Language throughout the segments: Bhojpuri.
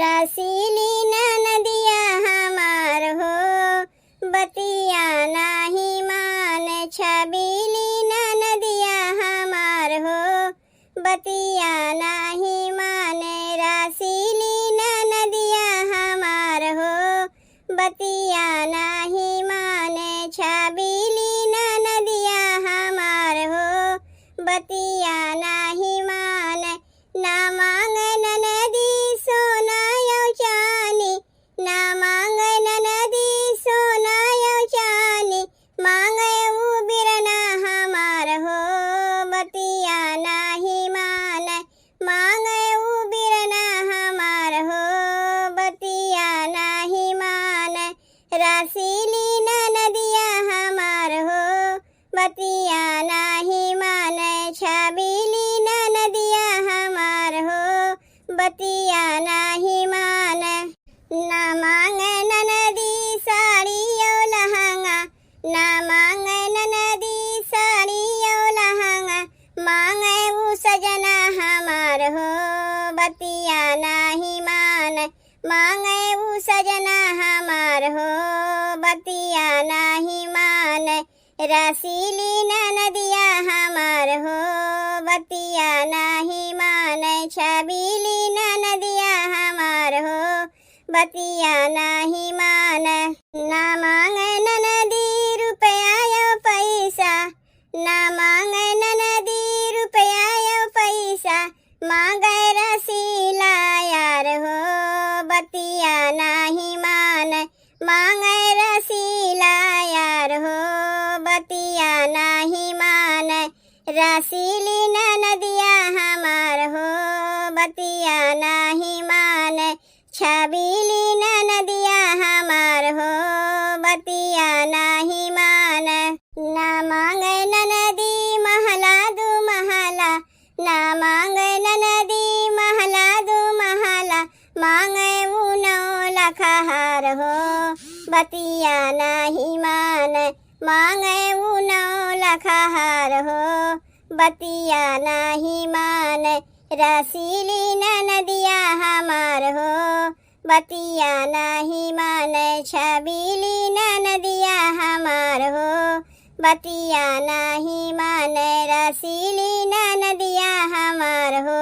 रसीली नदिया हमार हो, बतिया नाही मान। छबीली नदिया हमार हो, बतिया नाही मान। रसीली नदिया हमार हो, बतिया नाही मान। छबीली नदिया हमार हो, बतिया नाही मान। ना मांगे नदी सोना यौ चानी, ना मांगे नदी सोना यौ चानी। मांगे ऊ बिरना हमार हो, बतिया नाही मान। मांगे ऊ बिरना हमार हो, बतिया नाही मान। रसीली नदिया हमार हो, बतिया नाही मान। छबीली नदिया हमार हो, बतिया नाही मान। ना मांगे नदी साड़ी यौ लहंगा, ना मांगे नदी साड़ी यौ लहंगा। मांगे ऊ सजना हमार हो, बतिया नाही मान। मांगे ऊ सजना हमार हो, बतिया नाही मान। रसीली नदिया हमार हो, बतिया नाही मान। छबीली नदिया हमार हो, बतिया नाही मान। ना मांगे नदी रुपया यौ पैसा, ना मांगे नदी रुपया यौ पैसा। मांगे रसीला यार हो, बतिया नाही मान। मांगे रसीला यार हो, बतिया नाही मान। रसीली नदिया हमार हो, बतिया नाही मान। छबीली नदिया हमार हो, बतिया नाही मान। ना मांगे नदी महला दू महला, ना मांगे नदी महला दू महला। मांगे ऊ 9 लाख हार हो, बतिया नाही मान। मांगे ऊ 9 लाख हार हो, बतिया नाही मान। रसीली नदिया हमार हो, बतिया नाही मान। छबीली नदिया हमार हो, बतिया नाही मान। रसीली नदिया हमार हो,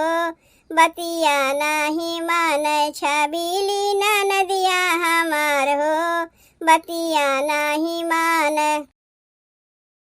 बतिया नाही मान। छबीली नदिया हमार हो, बतिया नाही मान।